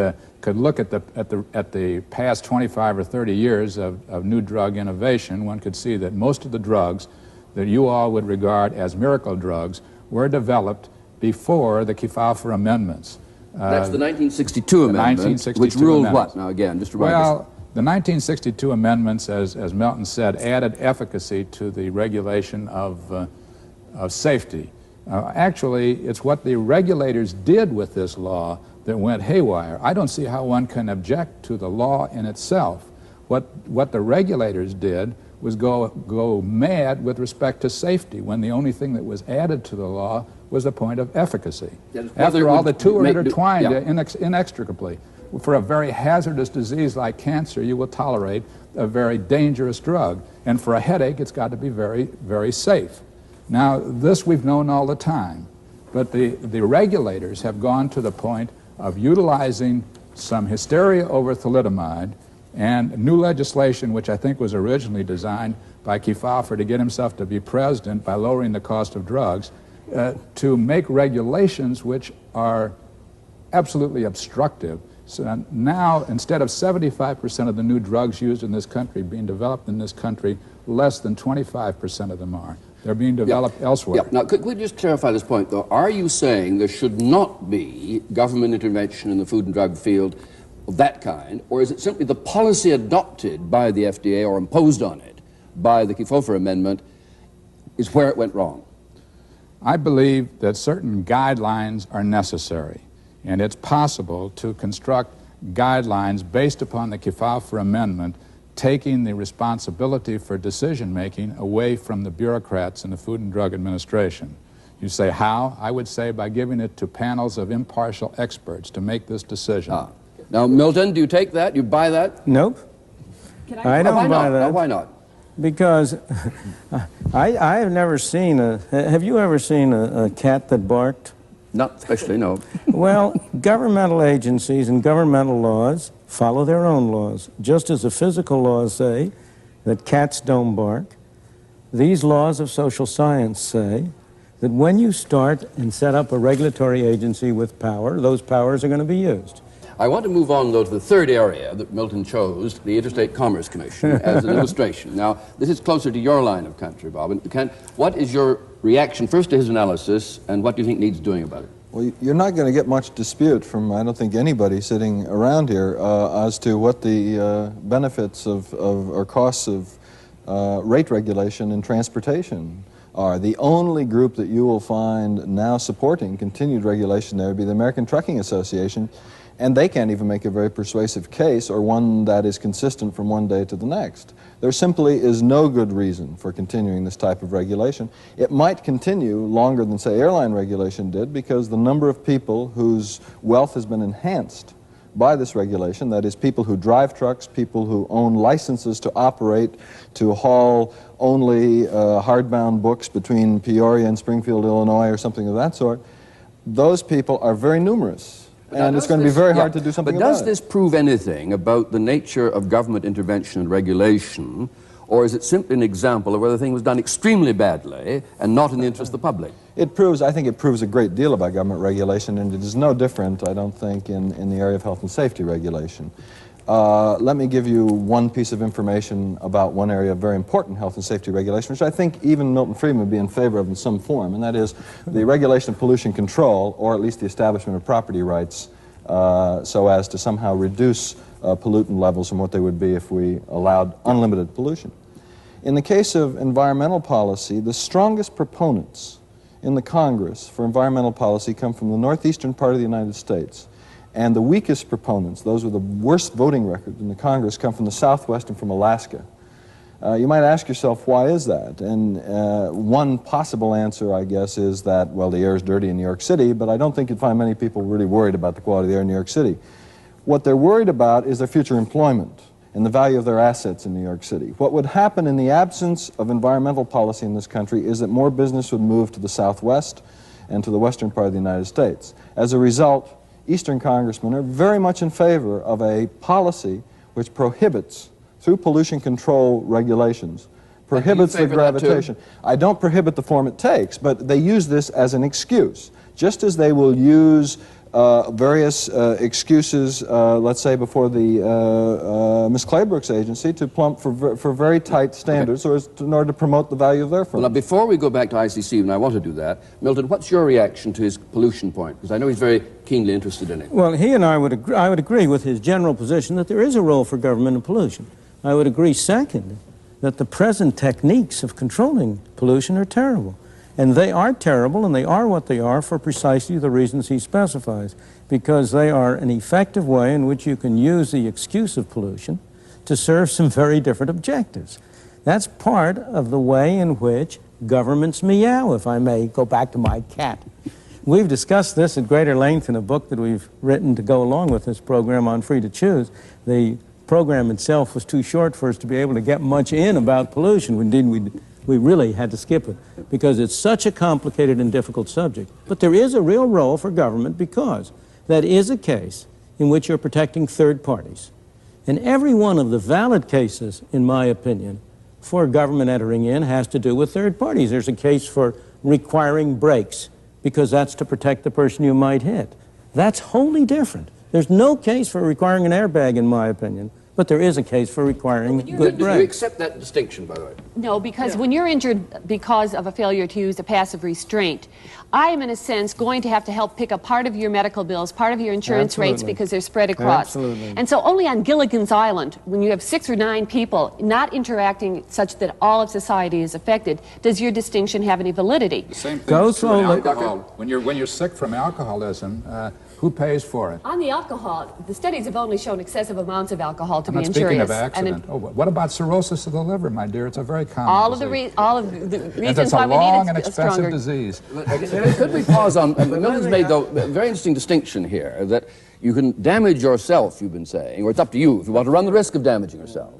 look at the past 25 or 30 years of new drug innovation, one could see that most of the drugs that you all would regard as miracle drugs were developed before the Kefauver amendments. That's the 1962 amendment, which ruled what? Now, again, just to remind us. The 1962 amendments, as Milton said, added efficacy to the regulation of safety. Actually, it's what the regulators did with this law that went haywire. I don't see how one can object to the law in itself. What the regulators did was go mad with respect to safety when the only thing that was added to the law was the point of efficacy. After all, the two are intertwined inextricably. For a very hazardous disease like cancer, you will tolerate a very dangerous drug. And for a headache, it's got to be very, very safe. Now, this we've known all the time. But the regulators have gone to the point of utilizing some hysteria over thalidomide and new legislation, which I think was originally designed by Kefauver to get himself to be president by lowering the cost of drugs, to make regulations which are absolutely obstructive. So now, instead of 75% of the new drugs used in this country being developed in this country, less than 25% of them are. They're being developed elsewhere. Yeah. Now, could we just clarify this point, though? Are you saying there should not be government intervention in the food and drug field of that kind, or is it simply the policy adopted by the FDA or imposed on it by the Kefauver Amendment is where it went wrong? I believe that certain guidelines are necessary, and it's possible to construct guidelines based upon the Kefauver Amendment, taking the responsibility for decision-making away from the bureaucrats in the Food and Drug Administration. You say how? I would say by giving it to panels of impartial experts to make this decision. Now, Milton, do you take that? You buy that? Nope. I don't buy that. Now, why not? Because I have never seen have you ever seen a cat that barked? Not especially, no. Well, governmental agencies and governmental laws follow their own laws. Just as the physical laws say that cats don't bark, these laws of social science say that when you start and set up a regulatory agency with power, those powers are going to be used. I want to move on, though, to the third area that Milton chose, the Interstate Commerce Commission, as an illustration. Now, this is closer to your line of country, Bob. And what is your reaction, first to his analysis, and what do you think needs doing about it? Well, you're not going to get much dispute from, I don't think, anybody sitting around here as to what the benefits or costs of rate regulation in transportation are. The only group that you will find now supporting continued regulation there would be the American Trucking Association, and they can't even make a very persuasive case or one that is consistent from one day to the next. There simply is no good reason for continuing this type of regulation. It might continue longer than, say, airline regulation did, because the number of people whose wealth has been enhanced by this regulation, that is, people who drive trucks, people who own licenses to operate, to haul only hardbound books between Peoria and Springfield, Illinois, or something of that sort, those people are very numerous. And it's going to be very hard to do something about it. But does this prove anything about the nature of government intervention and regulation, or is it simply an example of where the thing was done extremely badly and not in the interest of the public? I think it proves a great deal about government regulation, and it is no different, I don't think, in the area of health and safety regulation. Let me give you one piece of information about one area of very important health and safety regulation, which I think even Milton Friedman would be in favor of in some form, and that is the regulation of pollution control, or at least the establishment of property rights, so as to somehow reduce pollutant levels from what they would be if we allowed unlimited pollution. In the case of environmental policy, the strongest proponents in the Congress for environmental policy come from the northeastern part of the United States. And the weakest proponents, those with the worst voting record in the Congress, come from the Southwest and from Alaska. You might ask yourself, why is that? And one possible answer, I guess, is that, well, the air is dirty in New York City, but I don't think you'd find many people really worried about the quality of the air in New York City. What they're worried about is their future employment and the value of their assets in New York City. What would happen in the absence of environmental policy in this country is that more business would move to the Southwest and to the western part of the United States. As a result, Eastern congressmen are very much in favor of a policy which prohibits, through pollution control regulations, prohibits the gravitation. I don't prohibit the form it takes, but they use this as an excuse, just as they will use various excuses, let's say before the Ms. Claybrook's agency, to plump for very tight standards in order to promote the value of their firm. Well, now, before we go back to ICC, and I want to do that, Milton, what's your reaction to his pollution point? Because I know he's very keenly interested in it. Well, he and I would agree with his general position that there is a role for government in pollution. I would agree, second, that the present techniques of controlling pollution are terrible. And they are terrible, and they are what they are for precisely the reasons he specifies, because they are an effective way in which you can use the excuse of pollution to serve some very different objectives. That's part of the way in which governments meow, if I may go back to my cat. We've discussed this at greater length in a book that we've written to go along with this program on Free to Choose. The program itself was too short for us to be able to get much in about pollution. Indeed, we really had to skip it because it's such a complicated and difficult subject. But there is a real role for government because that is a case in which you're protecting third parties. And every one of the valid cases, in my opinion, for government entering in has to do with third parties. There's a case for requiring brakes because that's to protect the person you might hit. That's wholly different. There's no case for requiring an airbag, in my opinion, But there is a case for requiring good Do you breaks. accept that distinction, by the way? No, because when you're injured because of a failure to use a passive restraint, I am, in a sense, going to have to help pick up part of your medical bills, part of your insurance rates, because they're spread across. Absolutely. And so only on Gilligan's Island, when you have 6 or 9 people not interacting such that all of society is affected, does your distinction have any validity? The same thing Go is true in slowly. alcohol. When you're sick from alcoholism, who pays for it? On the alcohol, the studies have only shown excessive amounts of alcohol to I'm be not speaking injurious. of accident. What about cirrhosis of the liver, my dear? It's a very common All of the disease. reasons it's why a we long need and a expensive stronger disease. Could we pause on, Milton's made, though, a very interesting distinction here, that you can damage yourself, you've been saying, or it's up to you if you want to run the risk of damaging yourself.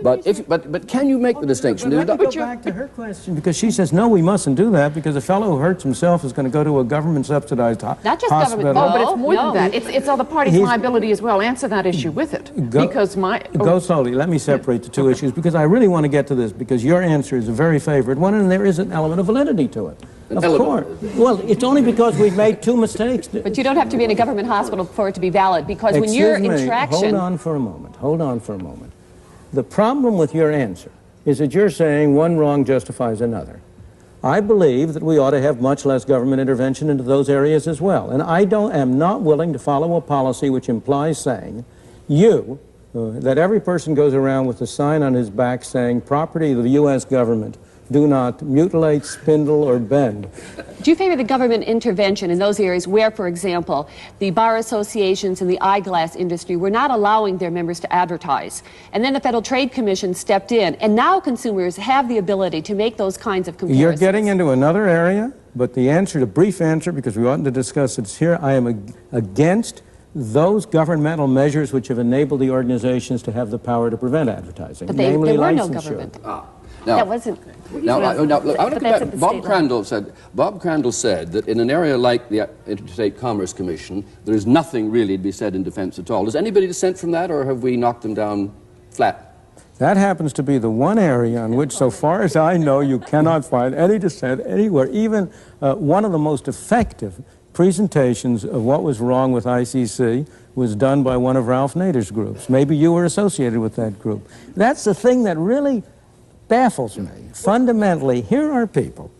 But can you make the distinction? Let me go back to her question, because she says, no, we mustn't do that, because a fellow who hurts himself is going to go to a government-subsidized hospital. Not just government. Oh, but it's more than that. It's all the parties' liability as well. Answer that issue with it. Go slowly. Let me separate the two issues, because I really want to get to this, because your answer is a very favored one, and there is an element of validity to it. Of course. Well, it's only because we've made 2 mistakes. But you don't have to be in a government hospital for it to be valid, because when you're in traction... Hold on for a moment. Hold on for a moment. The problem with your answer is that you're saying one wrong justifies another. I believe that we ought to have much less government intervention into those areas as well. And I am not willing to follow a policy which implies saying, that every person goes around with a sign on his back saying, property of the U.S. government, do not mutilate, spindle, or bend. Do you favor the government intervention in those areas where, for example, the bar associations and the eyeglass industry were not allowing their members to advertise? And then the Federal Trade Commission stepped in, and now consumers have the ability to make those kinds of comparisons. You're getting into another area, but the answer, the brief answer, because we oughtn't to discuss it here, I am against those governmental measures which have enabled the organizations to have the power to prevent advertising, but namely there were no licensure. government. Now, that wasn't... Now, I want to come back. Bob Crandall said that in an area like the Interstate Commerce Commission, there is nothing really to be said in defense at all. Does anybody dissent from that, or have we knocked them down flat? That happens to be the one area on which, so far as I know, you cannot find any dissent anywhere. Even one of the most effective presentations of what was wrong with ICC was done by one of Ralph Nader's groups. Maybe you were associated with that group. That's the thing that really baffles me. Fundamentally, here are people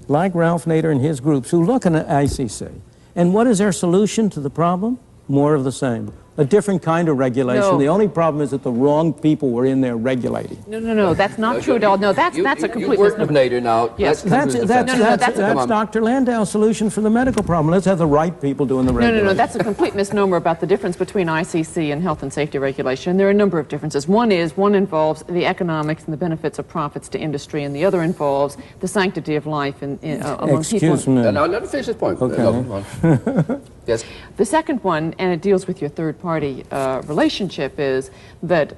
like Ralph Nader and his groups who look at ICC. And what is their solution to the problem? More of the same. A different kind of regulation. No. The only problem is that the wrong people were in there regulating. No, that's not true at all. No, that's a complete You work with Nader now. Yes. That's Dr. Landau's solution for the medical problem. Let's have the right people doing the regulation. No, that's a complete misnomer about the difference between ICC and health and safety regulation. There are a number of differences. One involves the economics and the benefits of profits to industry, and the other involves the sanctity of life among people. Excuse me. Now, let me finish this point. Okay. Yes. The second one, and it deals with your third-party relationship, is that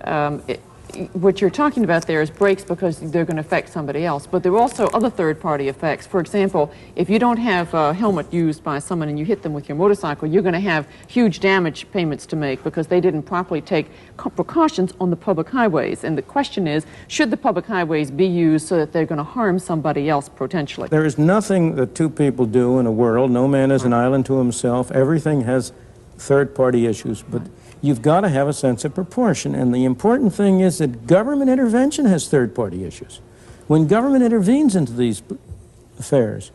what you're talking about there is breaks because they're going to affect somebody else, but there are also other third-party effects. For example, if you don't have a helmet used by someone and you hit them with your motorcycle, you're going to have huge damage payments to make because they didn't properly take precautions on the public highways. And the question is, should the public highways be used so that they're going to harm somebody else potentially? There is nothing that two people do in a world. No man is an island to himself. Everything has third-party issues, but you've got to have a sense of proportion. And the important thing is that government intervention has third-party issues. When government intervenes into these affairs,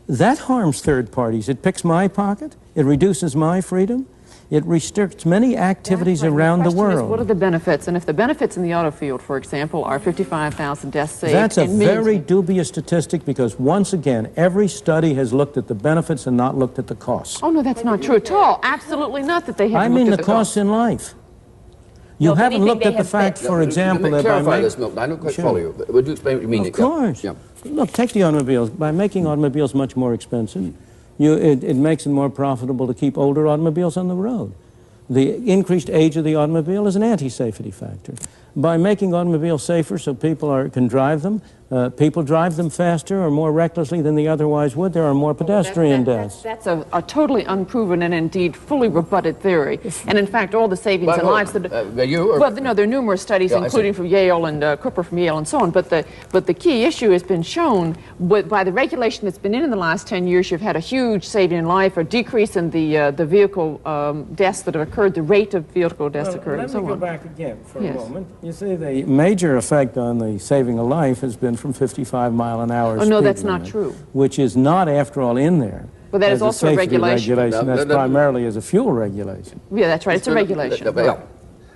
that harms third parties. It picks my pocket. It reduces my freedom. It restricts many activities around the world. What are the benefits? And if the benefits in the auto field, for example, are 55,000 deaths saved... That's a very dubious statistic because, once again, every study has looked at the benefits and not looked at the costs. Oh, no, that's not true at all. Absolutely not that they haven't I mean looked the at the costs in life. You haven't looked at the fact, for example, that by clarify this, Milton. I don't quite follow you. Would you explain what you mean? Of course. Yeah. Look, take the automobiles. By making automobiles much more expensive, it makes it more profitable to keep older automobiles on the road. The increased age of the automobile is an anti-safety factor. By making automobiles safer so people can drive them, People drive them faster or more recklessly than they otherwise would. There are more pedestrian deaths. That's a totally unproven and indeed fully rebutted theory. And in fact, all the savings in lives that... well, no, there are numerous studies, including from Yale and Cooper from Yale and so on. But the key issue has been shown by the regulation that's been in the last 10 years. You've had a huge saving in life, a decrease in the vehicle deaths that have occurred, the rate of vehicle deaths occurred, and so on. Let me go back again for a moment. You see, the major effect on the saving of life has been from 55-mile-an-hour speed no, that's limit, not true. Which is not, after all, in there. But that is also a regulation. That's primarily as a fuel regulation. Yeah, that's right. It's a regulation.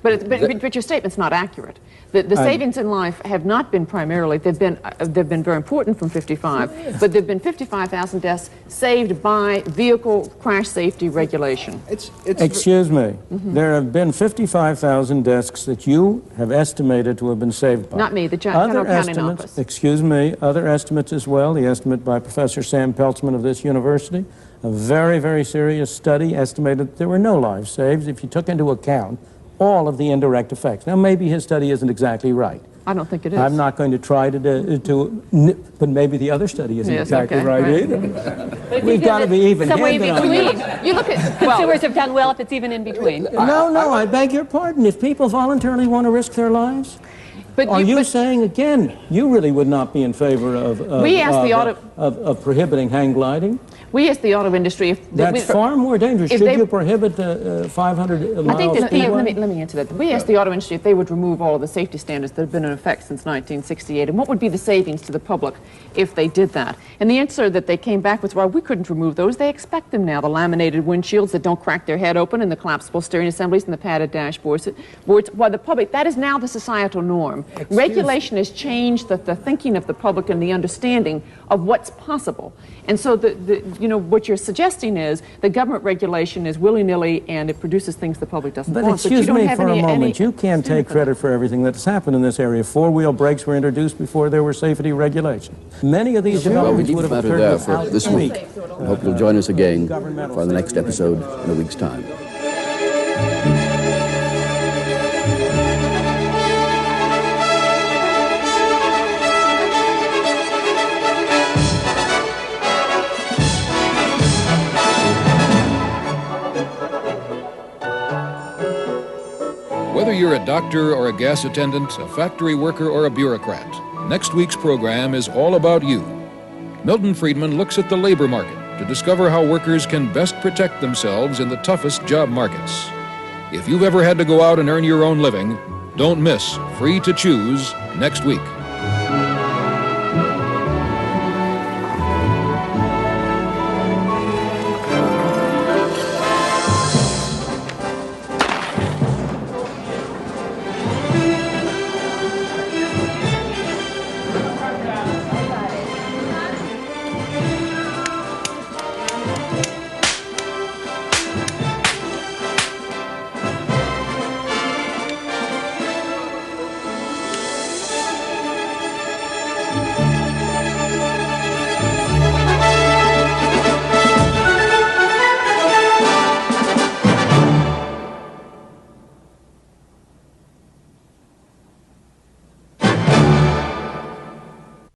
But your statement's not accurate. The savings in life have not been primarily, they've been very important from 55, but there have been 55,000 deaths saved by vehicle crash safety regulation. Excuse me. There have been 55,000 deaths that you have estimated to have been saved by. Not me, the General Accounting Office. Excuse me, other estimates as well. The estimate by Professor Sam Peltzman of this university, a very, very serious study, estimated that there were no lives saved if you took into account all of the indirect effects. Now, maybe his study isn't exactly right. I don't think it is. I'm not going to try but maybe the other study isn't exactly right either. We've got to be even-handed on this. You look at consumers have done well if it's even in between. No, I beg your pardon. If people voluntarily want to risk their lives, are you saying again you really would not be in favor of prohibiting hang gliding? We as the auto industry, that's far more dangerous. Should you prohibit 500 miles? I think that let me answer that. We as the auto industry, if they would remove all of the safety standards that have been in effect since 1968, and what would be the savings to the public if they did that? And the answer that they came back with, well, we couldn't remove those. They expect them now. The laminated windshields that don't crack their head open, and the collapsible steering assemblies, and the padded dashboards. While the public, that is now the societal norm. Regulation has changed the thinking of the public and the understanding of what's possible. And so what you're suggesting is the government regulation is willy-nilly and it produces things the public doesn't want. But excuse me for a moment, you can't take credit for everything that's happened in this area. Four-wheel brakes were introduced before there were safety regulations. Many of these developments would have occurred without this week. I hope you'll join us again for the next episode in a week's time. Whether you're a doctor or a gas attendant, a factory worker or a bureaucrat, next week's program is all about you. Milton Friedman looks at the labor market to discover how workers can best protect themselves in the toughest job markets. If you've ever had to go out and earn your own living, don't miss Free to Choose next week.